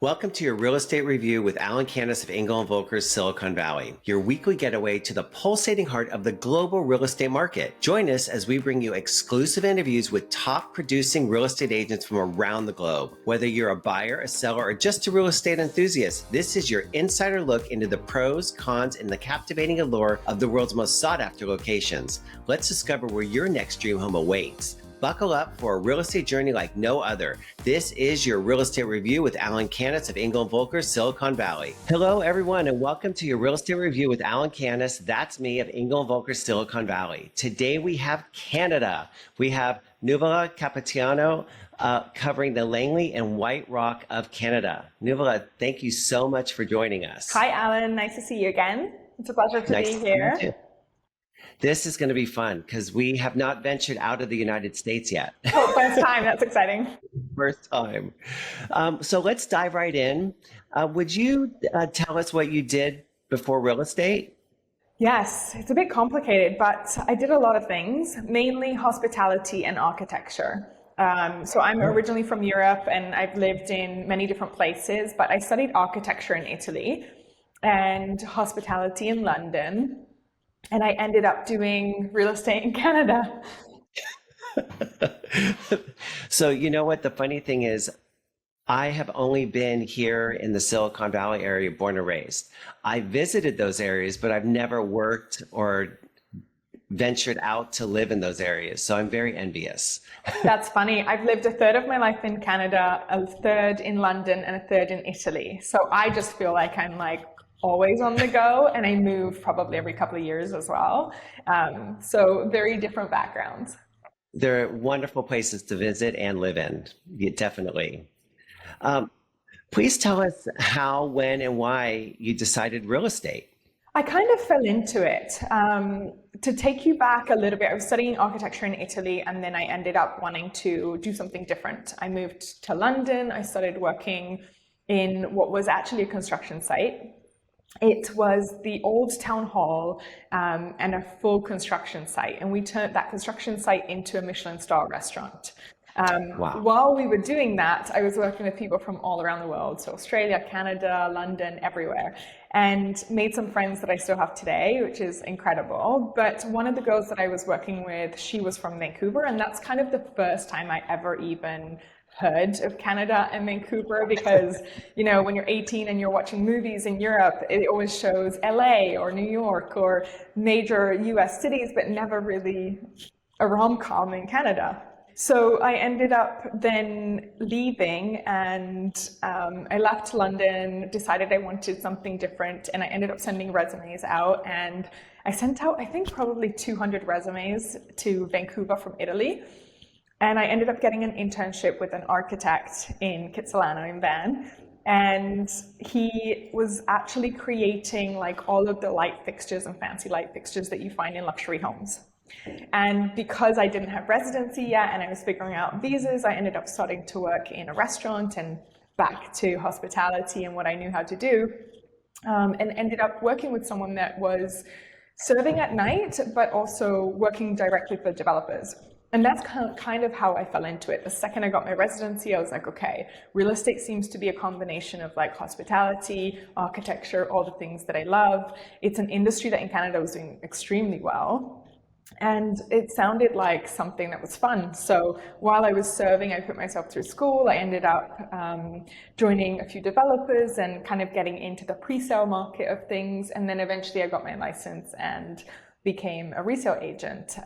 Welcome to your real estate review with Alan Canis of Engel Völkers, Silicon Valley, your weekly getaway to the pulsating heart of the global real estate market. Join us as we bring you exclusive interviews with top producing real estate agents from around the globe. Whether you're a buyer, a seller, or just a real estate enthusiast, this is your insider look into the pros, cons, and the captivating allure of the world's most sought after locations. Let's discover where your next dream home awaits. Buckle up for a real estate journey like no other. This is your real estate review with Alan Canis of Engel Völkers, Silicon Valley. Hello, everyone, and welcome to your real estate review with Alan Canis. That's me of Engel Völkers, Silicon Valley. Today we have Canada. We have Nuvola Capitanio covering the Langley and White Rock of Canada. Nuvola, thank you so much for joining us. Hi, Alan. Nice to see you again. It's a pleasure to be here. This is going to be fun because we have not ventured out of the United States yet. Oh, first time. That's exciting. First time. So let's dive right in. Would you tell us what you did before real estate? Yes, it's a bit complicated, but I did a lot of things, mainly hospitality and architecture. So I'm originally from Europe and I've lived in many different places, but I studied architecture in Italy and hospitality in London. And I ended up doing real estate in Canada. So you know what? The funny thing is, I have only been here in the Silicon Valley area, born and raised. I visited those areas, but I've never worked or ventured out to live in those areas. So I'm very envious. That's funny. I've lived a third of my life in Canada, a third in London, and a third in Italy. So I just feel like I'm always on the go, and I move probably every couple of years as well. So very different backgrounds. They're wonderful places to visit and live in, definitely. Please tell us how, when, and why you decided real estate. I kind of fell into it. To take you back a little bit, I was studying architecture in Italy, and then I ended up wanting to do something different. I moved to London. I started working in what was actually a construction site. It was the old town hall and a full construction site. And we turned that construction site into a Michelin star restaurant. Wow. While we were doing that, I was working with people from all around the world. So Australia, Canada, London, everywhere. And made some friends that I still have today, which is incredible. But one of the girls that I was working with, she was from Vancouver. And that's kind of the first time I ever even heard of Canada and Vancouver, because when you're 18 and you're watching movies in Europe, it always shows LA or New York or major US cities, but never really a rom-com in Canada. So I ended up then leaving, and I left London, decided I wanted something different, and I ended up sending resumes out, and I sent out I think probably 200 resumes to Vancouver from Italy. And I ended up getting an internship with an architect in Kitsilano in Van. And he was actually creating all of the light fixtures and fancy light fixtures that you find in luxury homes. And because I didn't have residency yet and I was figuring out visas, I ended up starting to work in a restaurant and back to hospitality and what I knew how to do. And ended up working with someone that was serving at night, but also working directly for developers. And that's kind of how I fell into it. The second I got my residency, I was like, okay, real estate seems to be a combination of hospitality, architecture, all the things that I love. It's an industry that in Canada was doing extremely well. And it sounded like something that was fun. So while I was serving, I put myself through school. I ended up joining a few developers and kind of getting into the pre-sale market of things. And then eventually I got my license and became a resale agent.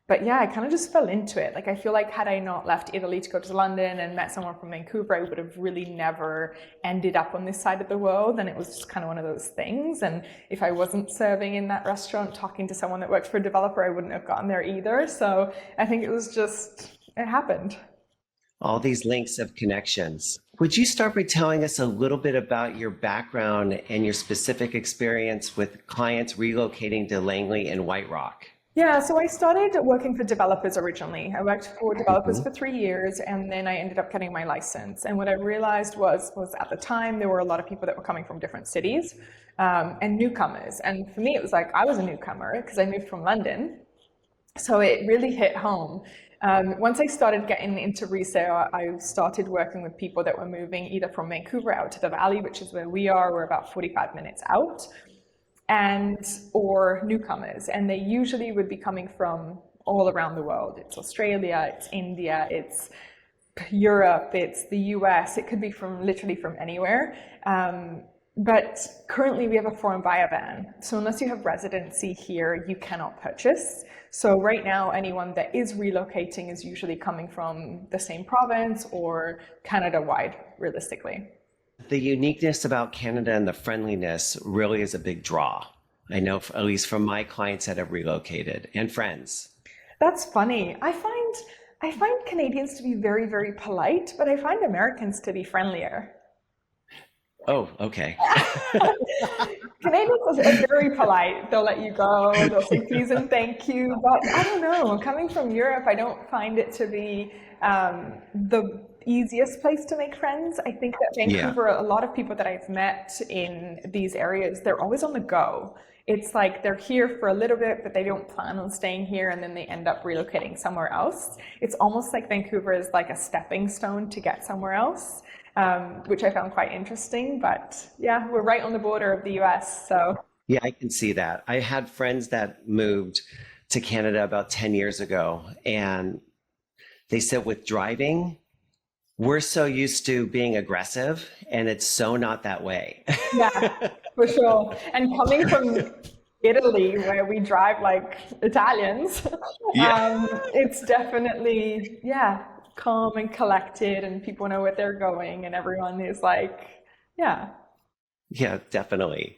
But yeah, I kind of just fell into it. I feel like had I not left Italy to go to London and met someone from Vancouver, I would have really never ended up on this side of the world. And it was just kind of one of those things. And if I wasn't serving in that restaurant, talking to someone that worked for a developer, I wouldn't have gotten there either. So I think it happened. All these links of connections. Would you start by telling us a little bit about your background and your specific experience with clients relocating to Langley and White Rock? Yeah, so I started working for developers originally. I worked for developers for 3 years, and then I ended up getting my license. And what I realized was at the time, there were a lot of people that were coming from different cities and newcomers. And for me, it was I was a newcomer because I moved from London. So it really hit home. Once I started getting into resale, I started working with people that were moving either from Vancouver out to the valley, which is where we are. We're about 45 minutes out, and or newcomers. And they usually would be coming from all around the world. It's Australia, it's India, it's Europe, it's the US. It could be from literally from anywhere. But currently we have a foreign buyer ban. So unless you have residency here, you cannot purchase. So right now, anyone that is relocating is usually coming from the same province or Canada-wide, realistically. The uniqueness about Canada and the friendliness really is a big draw. I know, at least from my clients that have relocated and friends. That's funny. I find Canadians to be very, very polite, but I find Americans to be friendlier. Oh, okay. Canadians are very polite. They'll let you go. They'll say please and thank you. But I don't know. Coming from Europe, I don't find it to be the easiest place to make friends. I think that Vancouver, a lot of people that I've met in these areas, they're always on the go. It's like they're here for a little bit, but they don't plan on staying here, and then they end up relocating somewhere else. It's almost like Vancouver is like a stepping stone to get somewhere else, which I found quite interesting. But yeah, we're right on the border of the US, so. Yeah, I can see that. I had friends that moved to Canada about 10 years ago, and they said with driving, we're so used to being aggressive, and it's so not that way. Yeah, for sure. And coming from Italy, where we drive like Italians, it's definitely, calm and collected, and people know where they're going, and everyone is like, yeah. Yeah, definitely.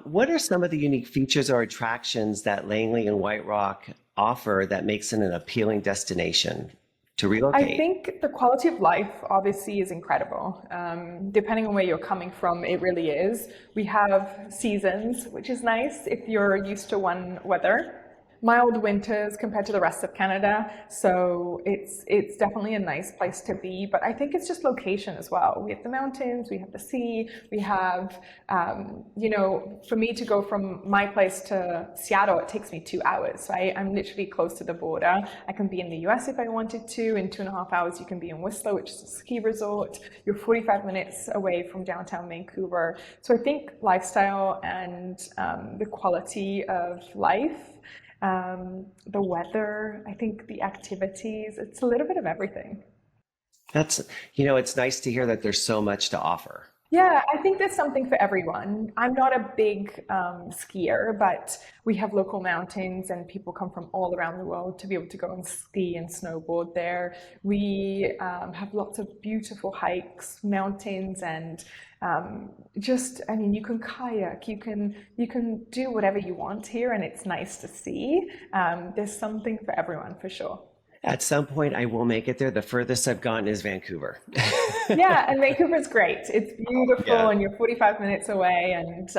What are some of the unique features or attractions that Langley and White Rock offer that makes it an appealing destination to relocate? I think the quality of life obviously is incredible. Depending on where you're coming from, it really is. We have seasons, which is nice if you're used to one weather. Mild winters compared to the rest of Canada, so it's definitely a nice place to be. But I think it's just location as well. We have the mountains, we have the sea, we have, for me to go from my place to Seattle, it takes me 2 hours. So I'm literally close to the border. I can be in the US if I wanted to. In 2.5 hours, you can be in Whistler, which is a ski resort. You're 45 minutes away from downtown Vancouver. So I think lifestyle and the quality of life, the weather, I think the activities, it's a little bit of everything. It's nice to hear that there's so much to offer. Yeah, I think there's something for everyone. I'm not a big skier, but we have local mountains and people come from all around the world to be able to go and ski and snowboard there. We have lots of beautiful hikes, mountains, and you can kayak, you can do whatever you want here, and it's nice to see. There's something for everyone for sure. At some point, I will make it there. The furthest I've gone is Vancouver. Yeah, and Vancouver's great. It's beautiful, and you're 45 minutes away, and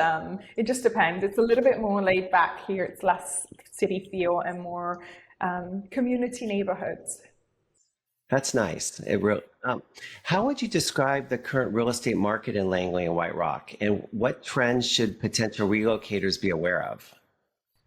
it just depends. It's a little bit more laid back here. It's less city feel and more community neighborhoods. That's nice. How would you describe the current real estate market in Langley and White Rock, and what trends should potential relocators be aware of?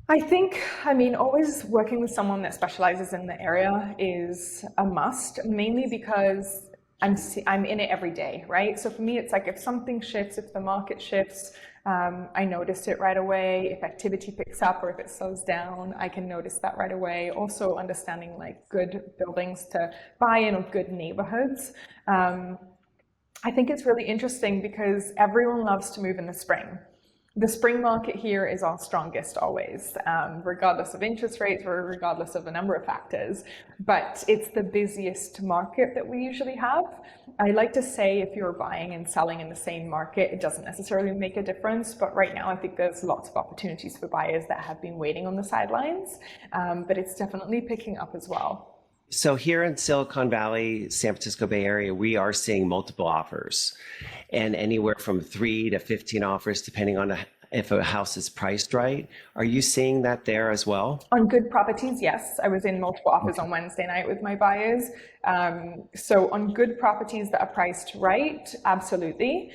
Always working with someone that specializes in the area is a must, mainly because I'm in it every day, right? So for me, it's like if something shifts, if the market shifts, I notice it right away. If activity picks up or if it slows down, I can notice that right away. Also understanding like good buildings to buy in or good neighborhoods. I think it's really interesting because everyone loves to move in the spring. The spring market here is our strongest always, regardless of interest rates or regardless of a number of factors, but it's the busiest market that we usually have. I like to say if you're buying and selling in the same market, it doesn't necessarily make a difference, but right now I think there's lots of opportunities for buyers that have been waiting on the sidelines, but it's definitely picking up as well. So here in Silicon Valley, San Francisco Bay Area, we are seeing multiple offers and anywhere from 3 to 15 offers, depending on if a house is priced right. Are you seeing that there as well? On good properties, yes. I was in multiple offers on Wednesday night with my buyers. So on good properties that are priced right, absolutely.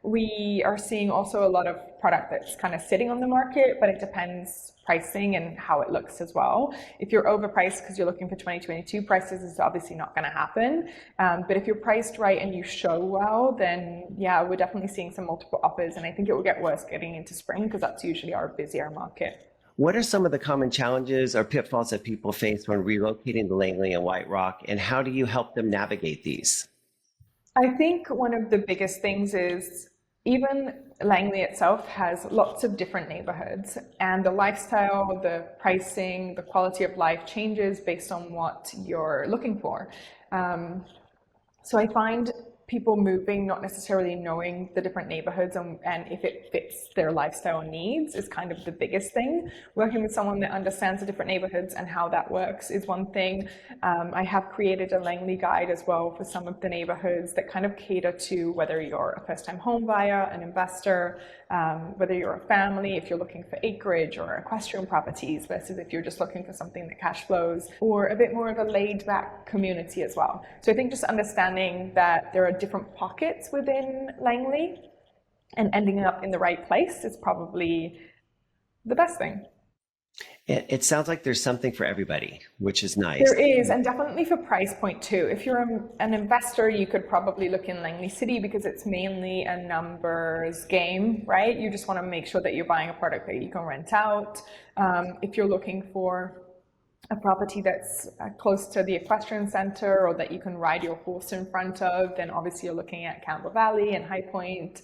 We are seeing also a lot of product that's kind of sitting on the market, but it depends pricing and how it looks as well. If you're overpriced because you're looking for 2022 prices, it's obviously not going to happen. But if you're priced right and you show well, then yeah, we're definitely seeing some multiple offers, and I think it will get worse getting into spring because that's usually our busier market. What are some of the common challenges or pitfalls that people face when relocating to Langley and White Rock, and how do you help them navigate these? I think one of the biggest things is even Langley itself has lots of different neighborhoods, and the lifestyle, the pricing, the quality of life changes based on what you're looking for. So I find people moving not necessarily knowing the different neighborhoods and if it fits their lifestyle needs is kind of the biggest thing. Working with someone that understands the different neighborhoods and how that works is one thing. I have created a Langley guide as well for some of the neighborhoods that kind of cater to whether you're a first-time home buyer, an investor, whether you're a family, if you're looking for acreage or equestrian properties versus if you're just looking for something that cash flows, or a bit more of a laid-back community as well. So I think just understanding that there are different pockets within Langley and ending up in the right place is probably the best thing. It sounds like there's something for everybody, which is nice. There is, and definitely for price point too. If you're an investor, you could probably look in Langley City because it's mainly a numbers game, right? You just want to make sure that you're buying a product that you can rent out. If you're looking for a property that's close to the equestrian center or that you can ride your horse in front of, then obviously you're looking at Campbell Valley and High Point.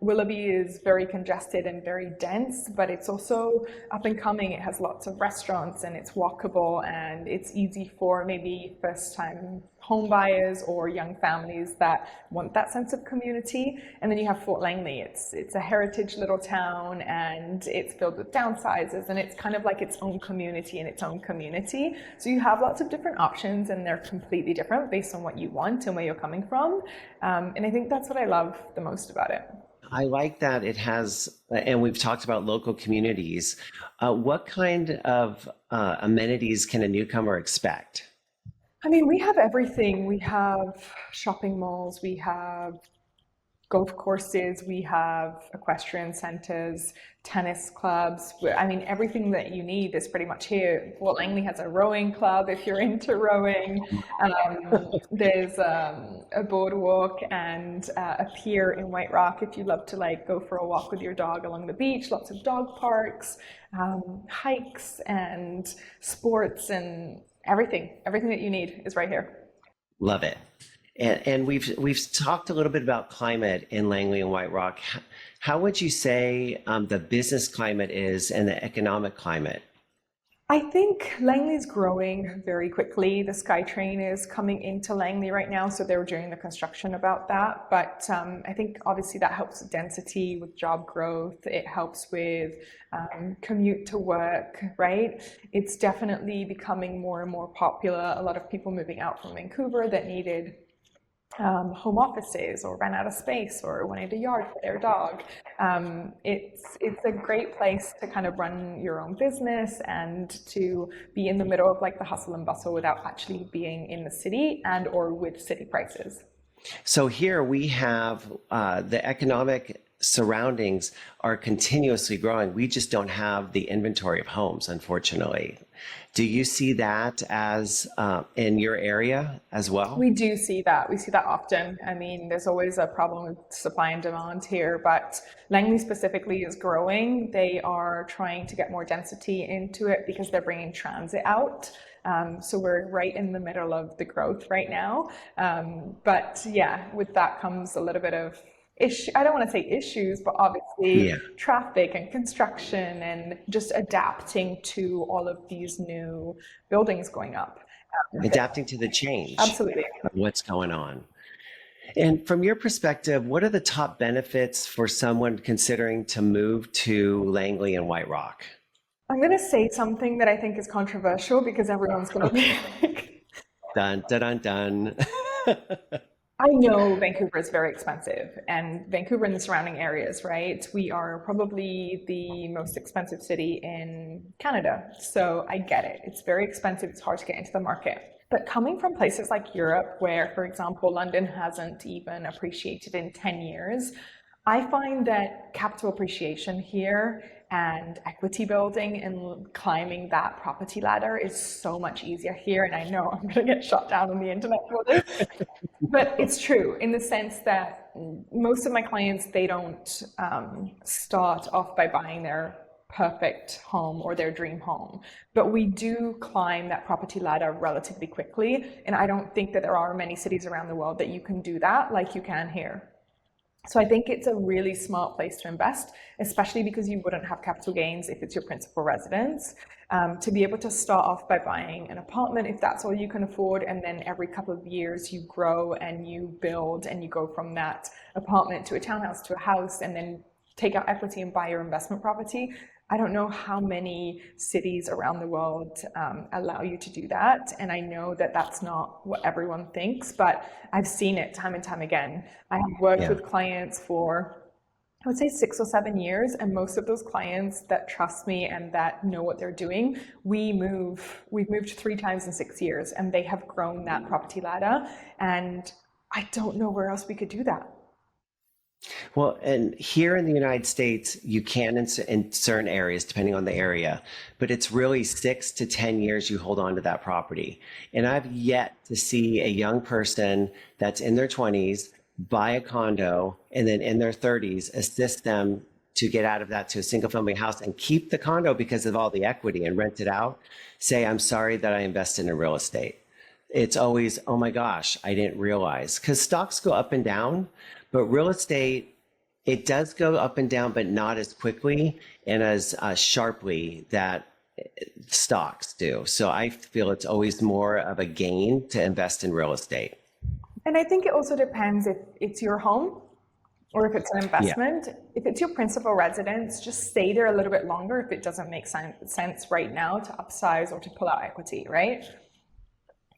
Willoughby is very congested and very dense, but it's also up and coming. It has lots of restaurants and it's walkable and it's easy for maybe first-time home buyers or young families that want that sense of community. And then you have Fort Langley. It's a heritage little town and it's filled with downsizes and it's kind of like its own community in its own community. So you have lots of different options and they're completely different based on what you want and where you're coming from. And I think that's what I love the most about it. I like that it has, and we've talked about local communities. What kind of amenities can a newcomer expect? I mean, we have everything. We have shopping malls, we have golf courses, we have equestrian centers, tennis clubs. I mean, everything that you need is pretty much here. Fort Langley has a rowing club if you're into rowing. There's a boardwalk and a pier in White Rock if you love to like go for a walk with your dog along the beach. Lots of dog parks, hikes and sports and everything that you need is right here. Love it. And we've talked a little bit about climate in Langley and White Rock. How would you say the business climate is and the economic climate? I think Langley's growing very quickly. The SkyTrain is coming into Langley right now, so they're doing the construction about that. But I think obviously that helps with density, with job growth. It helps with commute to work, right? It's definitely becoming more and more popular. A lot of people moving out from Vancouver that needed home offices or ran out of space or wanted a yard for their dog. It's a great place to kind of run your own business and to be in the middle of like the hustle and bustle without actually being in the city and or with city prices. So here we have the economic surroundings are continuously growing. We just don't have the inventory of homes, unfortunately. Do you see that as in your area as well? We do see that. We see that often. I mean, there's always a problem with supply and demand here, but Langley specifically is growing. They are trying to get more density into it because they're bringing transit out. So we're right in the middle of the growth right now. But yeah, with that comes a little bit of I don't want to say issues, but obviously traffic and construction and just adapting to all of these new buildings going up. Adapting to the change. Absolutely. Of what's going on. And from your perspective, what are the top benefits for someone considering to move to Langley and White Rock? I'm going to say something that I think is controversial because everyone's going to be like, dun, dun, dun, dun. I know Vancouver is very expensive, and Vancouver and the surrounding areas, right? We are probably the most expensive city in Canada. So I get it. It's very expensive. It's hard to get into the market. But coming from places like Europe, where, for example, London hasn't even appreciated in 10 years, I find that capital appreciation here and equity building and climbing that property ladder is so much easier here. And I know I'm going to get shot down on the internet for this, but it's true in the sense that most of my clients, they don't start off by buying their perfect home or their dream home, but we do climb that property ladder relatively quickly. And I don't think that there are many cities around the world that you can do that like you can here. So I think it's a really smart place to invest, especially because you wouldn't have capital gains if it's your principal residence. To be able to start off by buying an apartment if that's all you can afford, and then every couple of years you grow and you build and you go from that apartment to a townhouse to a house, and then take out equity and buy your investment property. I don't know how many cities around the world allow you to do that. And I know that that's not what everyone thinks, but I've seen it time and time again. I have worked with clients for, I would say 6 or 7 years. And most of those clients that trust me and that know what they're doing, we've moved 3 times in 6 years, and they have grown that property ladder. And I don't know where else we could do that. Well, and here in the United States, you can in certain areas, depending on the area, but it's really 6 to 10 years you hold on to that property. And I've yet to see a young person that's in their 20s buy a condo and then in their 30s assist them to get out of that to a single family house and keep the condo because of all the equity and rent it out, say, I'm sorry that I invested in real estate. It's always, oh my gosh, I didn't realize. Because stocks go up and down, but real estate, it does go up and down, but not as quickly and as sharply that stocks do. So I feel it's always more of a gain to invest in real estate. And I think it also depends if it's your home or if it's an investment. Yeah. If it's your principal residence, just stay there a little bit longer if it doesn't make sense right now to upsize or to pull out equity, right?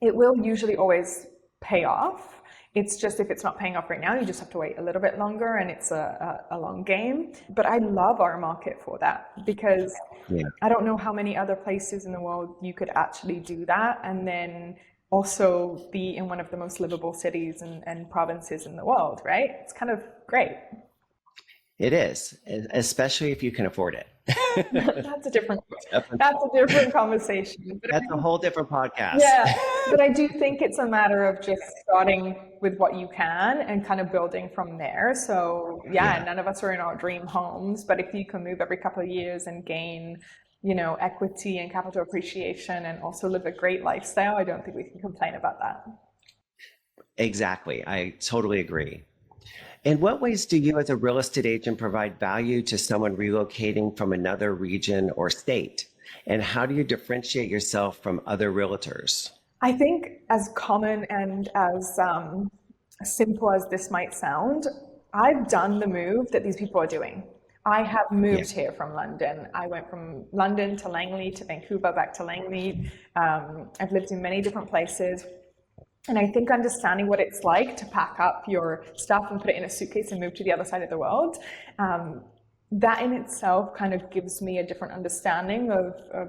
It will usually always pay off. It's just if it's not paying off right now, you just have to wait a little bit longer, and it's a long game. But I love our market for that because I don't know how many other places in the world you could actually do that and then also be in one of the most livable cities and provinces in the world, right? It's kind of great. It is, especially if you can afford it. That's a different conversation. But that's a whole different podcast. Yeah, but I do think it's a matter of just starting with what you can and kind of building from there. So none of us are in our dream homes, but if you can move every couple of years and gain, equity and capital appreciation and also live a great lifestyle, I don't think we can complain about that. Exactly. I totally agree. In what ways do you as a real estate agent provide value to someone relocating from another region or state? And how do you differentiate yourself from other realtors? I think as common and as simple as this might sound, I've done the move that these people are doing. I have moved here from London. I went from London to Langley to Vancouver, back to Langley. I've lived in many different places. And I think understanding what it's like to pack up your stuff and put it in a suitcase and move to the other side of the world, that in itself kind of gives me a different understanding of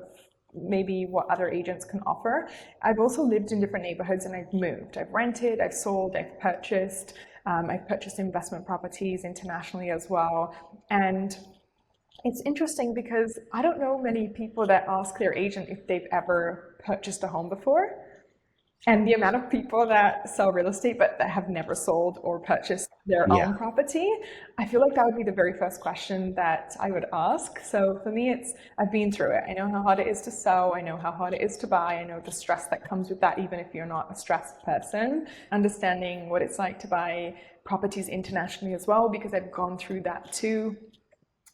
maybe what other agents can offer. I've also lived in different neighborhoods and I've moved. I've rented, I've sold, I've purchased. I've purchased investment properties internationally as well. And it's interesting because I don't know many people that ask their agent if they've ever purchased a home before. And the amount of people that sell real estate but that have never sold or purchased their own property, I feel like that would be the very first question that I would ask. So for me, I've been through it. I know how hard it is to sell. I know how hard it is to buy. I know the stress that comes with that, even if you're not a stressed person. Understanding what it's like to buy properties internationally as well, because I've gone through that too.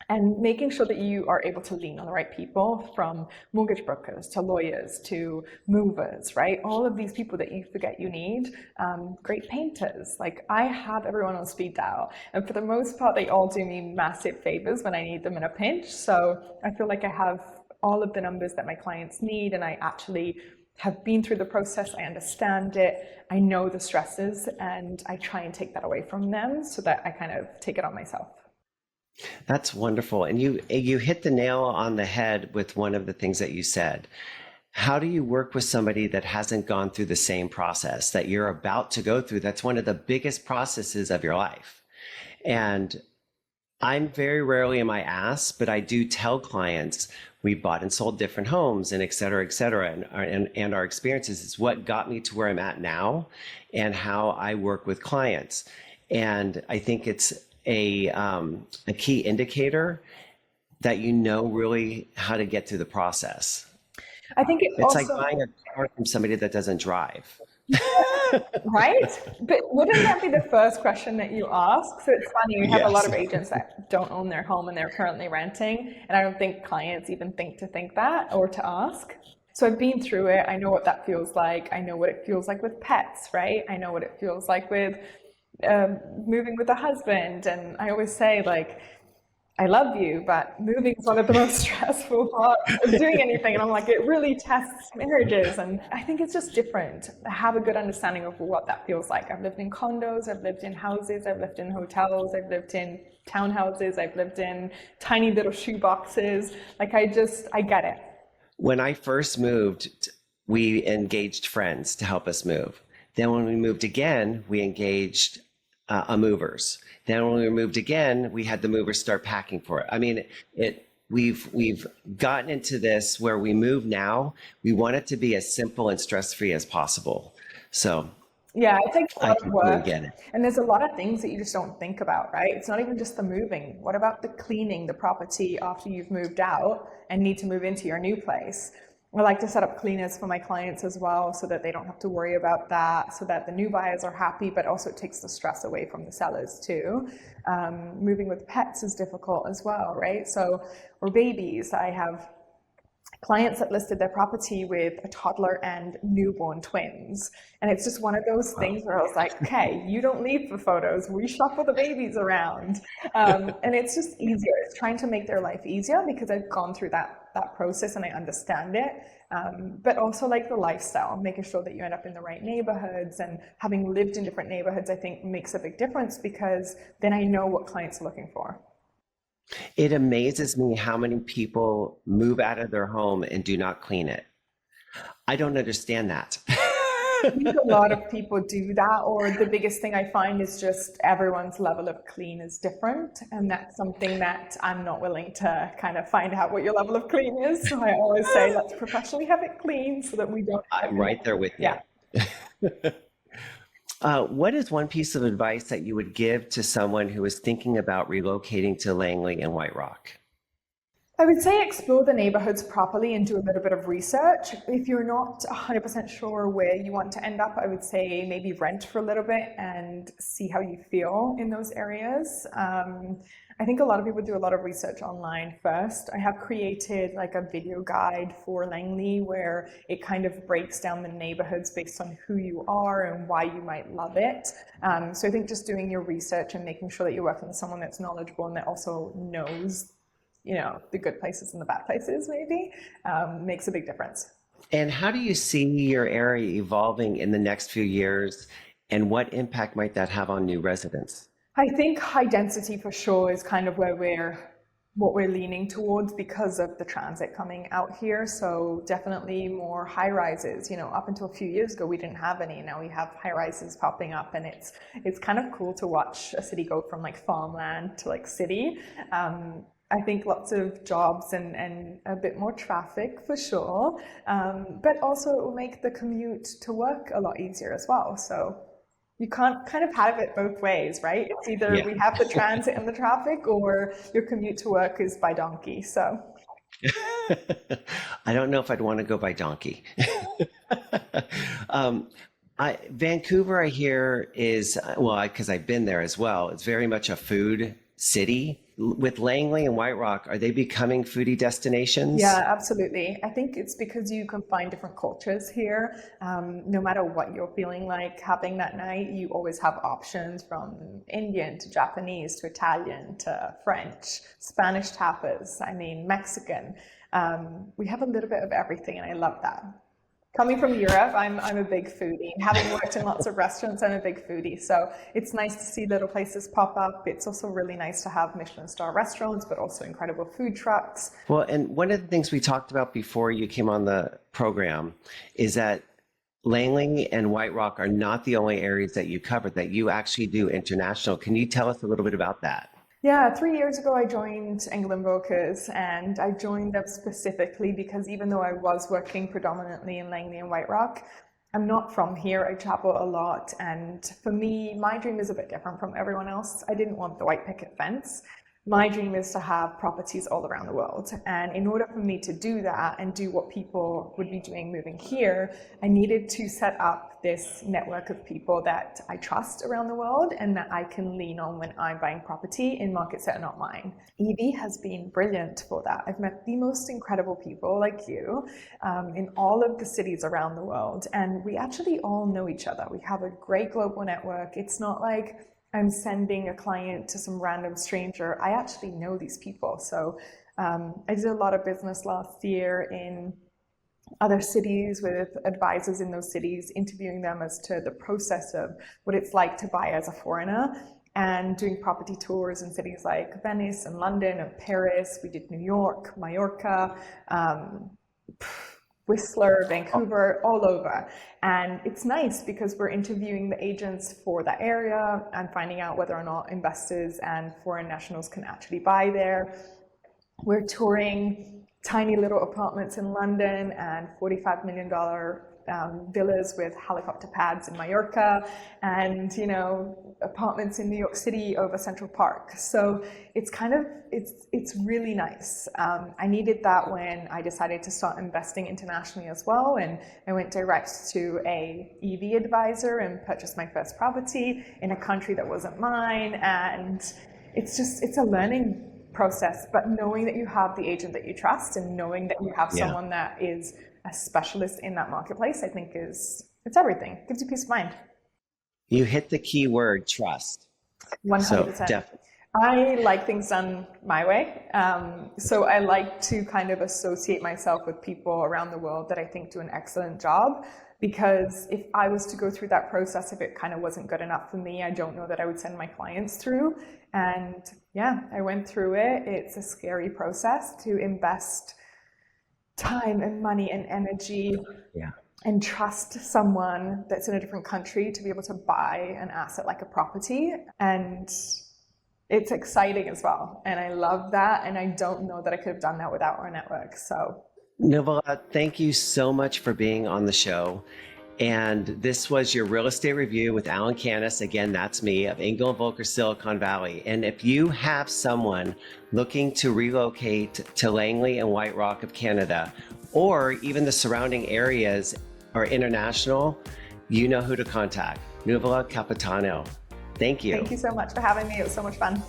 And making sure that you are able to lean on the right people, from mortgage brokers to lawyers to movers, right? All of these people that you forget you need. Great painters. Like, I have everyone on speed dial. And for the most part, they all do me massive favors when I need them in a pinch. So I feel like I have all of the numbers that my clients need, and I actually have been through the process. I understand it. I know the stresses, and I try and take that away from them so that I kind of take it on myself. That's wonderful. And you hit the nail on the head with one of the things that you said. How do you work with somebody that hasn't gone through the same process that you're about to go through? That's one of the biggest processes of your life. And I'm very rarely am I asked, but I do tell clients we bought and sold different homes and et cetera, et cetera. And our experiences is what got me to where I'm at now and how I work with clients. And I think it's a key indicator that you know really how to get through the process. I think it It's like also, buying a car from somebody that doesn't drive. right? But wouldn't that be the first question that you ask? So it's funny, we have a lot Yes. of agents that don't own their home and they're currently renting, and I don't think clients even think that or to ask. So I've been through it. I know what that feels like. I know what it feels like with pets, right? I know what it feels like with moving with a husband. And I always say, like, I love you, but moving is one of the most stressful parts of doing anything. And I'm like, it really tests marriages. And I think it's just different. I have a good understanding of what that feels like. I've lived in condos, I've lived in houses, I've lived in hotels, I've lived in townhouses, I've lived in tiny little shoe boxes. Like, I get it. When I first moved, we engaged friends to help us move. Then when we moved again, we engaged a movers. Then when we moved again, we had the movers start packing for it. I mean, we've gotten into this where we move now. We want it to be as simple and stress-free as possible. So Yeah, it takes a I lot of completely work. get it. And there's a lot of things that you just don't think about, right? It's not even just the moving. What about the cleaning the property after you've moved out and need to move into your new place? I like to set up cleaners for my clients as well so that they don't have to worry about that, so that the new buyers are happy, but also it takes the stress away from the sellers too. Moving with pets is difficult as well, right? So, or babies. I have clients that listed their property with a toddler and newborn twins. And it's just one of those things where I was like, okay, you don't leave for photos. We shuffle the babies around. And it's just easier. It's trying to make their life easier because I've gone through that process and I understand it. But also like the lifestyle, making sure that you end up in the right neighborhoods, and having lived in different neighborhoods, I think makes a big difference because then I know what clients are looking for. It amazes me how many people move out of their home and do not clean it. I don't understand that. I think a lot of people do that, or the biggest thing I find is just everyone's level of clean is different. And that's something that I'm not willing to kind of find out what your level of clean is. So I always say, let's professionally have it clean so that we don't. I'm right there with you. Yeah. What is one piece of advice that you would give to someone who is thinking about relocating to Langley and White Rock? I would say explore the neighborhoods properly and do a little bit of research. If you're not 100% sure where you want to end up, I would say maybe rent for a little bit and see how you feel in those areas. I think a lot of people do a lot of research online first. I have created like a video guide for Langley where it kind of breaks down the neighborhoods based on who you are and why you might love it. So I think just doing your research and making sure that you're working with someone that's knowledgeable and that also knows, the good places and the bad places maybe, makes a big difference. And how do you see your area evolving in the next few years, and what impact might that have on new residents? I think high density for sure is kind of what we're leaning towards because of the transit coming out here. So definitely more high rises. Up until a few years ago, we didn't have any. Now we have high rises popping up, and it's kind of cool to watch a city go from like farmland to like city. I think lots of jobs and a bit more traffic for sure, but also it will make the commute to work a lot easier as well. So you can't kind of have it both ways, right? It's either Yeah. we have the transit and the traffic, or your commute to work is by donkey. So I don't know if I'd want to go by donkey. um, Vancouver, I hear, is, well, because I've been there as well, it's very much a food city. With Langley and White Rock, are they becoming foodie destinations? yeah, absolutely. I think it's because you can find different cultures here. No matter what you're feeling like having that night, you always have options from Indian to Japanese to Italian to French, Spanish tapas, I mean, Mexican. We have a little bit of everything, and I love that. Coming from Europe, I'm a big foodie. Having worked in lots of restaurants, I'm a big foodie. So it's nice to see little places pop up. It's also really nice to have Michelin star restaurants, but also incredible food trucks. Well, and one of the things we talked about before you came on the program is that Langley and White Rock are not the only areas that you cover, that you actually do international. Can you tell us a little bit about that? Yeah, 3 years ago I joined Engel Völkers, and I joined them specifically because even though I was working predominantly in Langley and White Rock, I'm not from here. I travel a lot, and for me, my dream is a bit different from everyone else. I didn't want the white picket fence. My dream is to have properties all around the world. And in order for me to do that and do what people would be doing moving here, I needed to set up this network of people that I trust around the world and that I can lean on when I'm buying property in markets that are not mine. EV has been brilliant for that. I've met the most incredible people like you in all of the cities around the world. And we actually all know each other. We have a great global network. It's not like I'm sending a client to some random stranger. I actually know these people. So I did a lot of business last year in other cities with advisors in those cities, interviewing them as to the process of what it's like to buy as a foreigner, and doing property tours in cities like Venice and London and Paris. We did New York, Mallorca, Whistler, Vancouver, all over. And it's nice because we're interviewing the agents for that area and finding out whether or not investors and foreign nationals can actually buy there. We're touring tiny little apartments in London and $45 million villas with helicopter pads in Mallorca, and apartments in New York City over Central Park. So it's really nice. I needed that when I decided to start investing internationally as well, and I went direct to a EV advisor and purchased my first property in a country that wasn't mine. And it's a learning process, but knowing that you have the agent that you trust and knowing that you have someone that is a specialist in that marketplace, I think it's everything. It gives you peace of mind. You hit the key word, trust. 100%. So I like things done my way. So I like to kind of associate myself with people around the world that I think do an excellent job. Because if I was to go through that process, if it kind of wasn't good enough for me, I don't know that I would send my clients through. And yeah, I went through it. It's a scary process to invest time and money and energy and trust someone that's in a different country to be able to buy an asset like a property. And it's exciting as well. And I love that. And I don't know that I could have done that without our network. So Nuvola, thank you so much for being on the show. And this was your real estate review with Alan Canis. Again, that's me, of Engel Völkers, Silicon Valley. And if you have someone looking to relocate to Langley and White Rock of Canada, or even the surrounding areas or international, you know who to contact. Nuvola Capitanio. Thank you. Thank you so much for having me. It was so much fun.